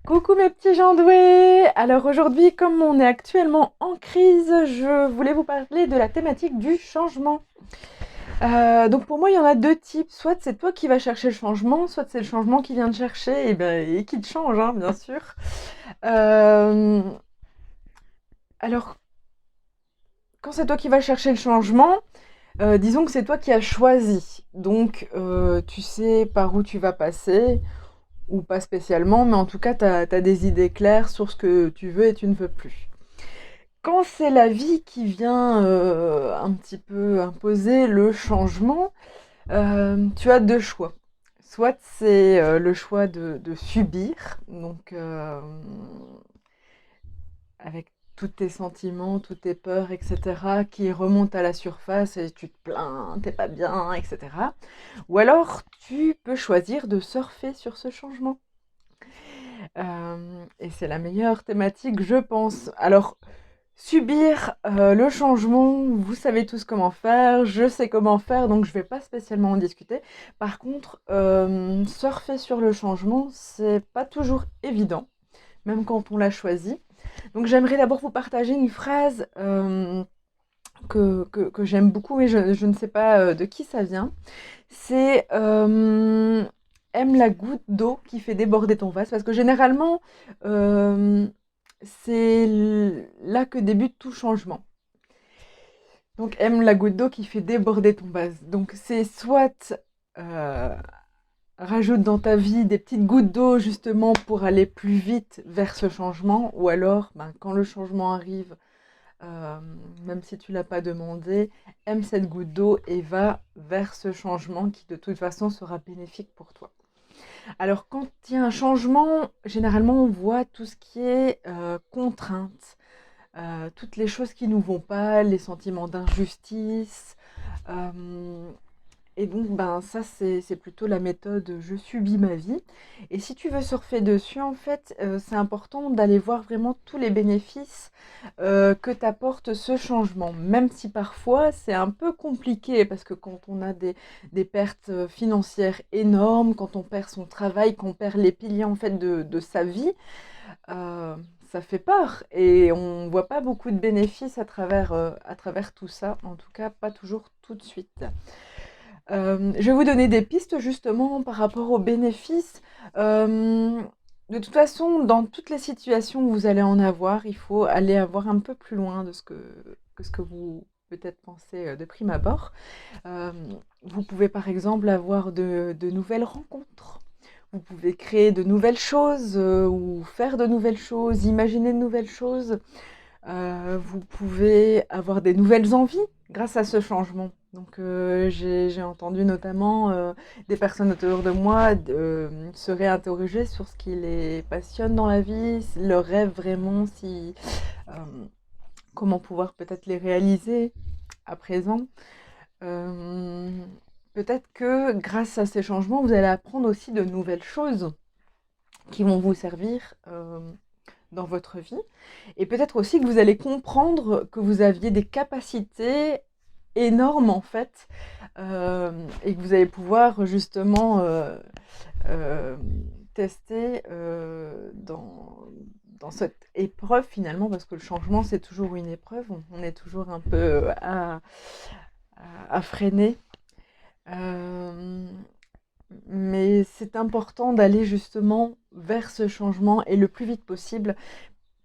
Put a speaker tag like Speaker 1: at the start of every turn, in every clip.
Speaker 1: Coucou mes petits gens doués! Alors aujourd'hui, comme on est actuellement en crise, je voulais vous parler de la thématique du changement. Donc pour moi, il y en a deux types. Soit c'est toi qui vas chercher le changement, soit c'est le changement qui vient te chercher et qui te change, hein, bien sûr. Euh, alors, quand c'est toi qui vas chercher le changement, disons que c'est toi qui as choisi. Donc, tu sais par où tu vas passer, ou pas spécialement, mais en tout cas, tu as des idées claires sur ce que tu veux et tu ne veux plus. Quand c'est la vie qui vient un petit peu imposer le changement, tu as deux choix. Soit c'est le choix de subir, donc avec tous tes sentiments, toutes tes peurs, etc., qui remontent à la surface et tu te plains, t'es pas bien, etc. Ou alors tu peux choisir de surfer sur ce changement. Et c'est la meilleure thématique, je pense. Alors, subir le changement, vous savez tous comment faire, je sais comment faire, donc je vais pas spécialement en discuter. Par contre, surfer sur le changement, c'est pas toujours évident, même quand on l'a choisi. Donc j'aimerais d'abord vous partager une phrase que j'aime beaucoup, mais je ne sais pas de qui ça vient. C'est aime la goutte d'eau qui fait déborder ton vase, parce que généralement, euh, c'est là que débute tout changement. Donc aime la goutte d'eau qui fait déborder ton vase. Donc c'est soit euh, rajoute dans ta vie des petites gouttes d'eau justement pour aller plus vite vers ce changement, ou alors ben, quand le changement arrive, euh, même si tu l'as pas demandé, aime cette goutte d'eau et va vers ce changement qui de toute façon sera bénéfique pour toi. Alors quand il y a un changement, généralement on voit tout ce qui est contrainte, toutes les choses qui nous vont pas, les sentiments d'injustice. euh, et donc, ben, ça, c'est plutôt la méthode je subis ma vie. Et si tu veux surfer dessus, en fait, c'est important d'aller voir vraiment tous les bénéfices que t'apporte ce changement. Même si parfois c'est un peu compliqué, parce que quand on a des pertes financières énormes, quand on perd son travail, qu'on perd les piliers en fait de sa vie, euh, ça fait peur. Et on voit pas beaucoup de bénéfices à travers tout ça. En tout cas, pas toujours tout de suite. Je vais vous donner des pistes justement par rapport aux bénéfices. Euh, de toute façon, dans toutes les situations où vous allez en avoir, il faut aller avoir un peu plus loin que ce que vous peut-être pensez de prime abord. Euh, vous pouvez par exemple avoir de nouvelles rencontres. Vous pouvez créer de nouvelles choses ou faire de nouvelles choses, imaginer de nouvelles choses. Vous pouvez avoir des nouvelles envies grâce à ce changement. Donc j'ai entendu notamment des personnes autour de moi se réinterroger sur ce qui les passionne dans la vie, leurs rêves vraiment, si, euh, comment pouvoir peut-être les réaliser à présent. Euh, peut-être que grâce à ces changements, vous allez apprendre aussi de nouvelles choses qui vont vous servir dans votre vie. Et peut-être aussi que vous allez comprendre que vous aviez des capacités énormes en fait, et que vous allez pouvoir justement euh, tester dans cette épreuve finalement, parce que le changement c'est toujours une épreuve, on est toujours un peu à freiner. Euh, mais c'est important d'aller justement vers ce changement et le plus vite possible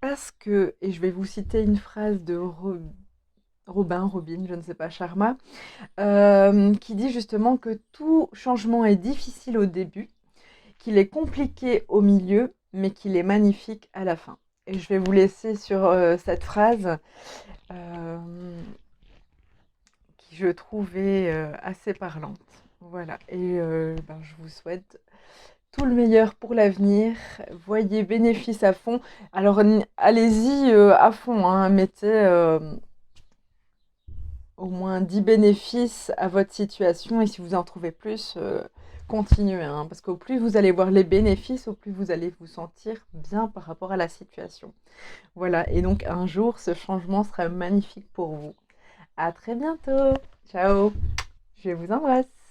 Speaker 1: parce que, et je vais vous citer une phrase de Robin, je ne sais pas, Sharma, qui dit justement que tout changement est difficile au début, qu'il est compliqué au milieu, mais qu'il est magnifique à la fin. Et je vais vous laisser sur cette phrase euh, qui je trouvais assez parlante. Voilà, et ben, je vous souhaite tout le meilleur pour l'avenir. Voyez bénéfice à fond. Alors allez-y à fond, hein, mettez au moins 10 bénéfices à votre situation et si vous en trouvez plus, continuez, hein, parce qu'au plus vous allez voir les bénéfices, au plus vous allez vous sentir bien par rapport à la situation. Voilà, et donc un jour, ce changement sera magnifique pour vous. À très bientôt. Ciao. Je vous embrasse.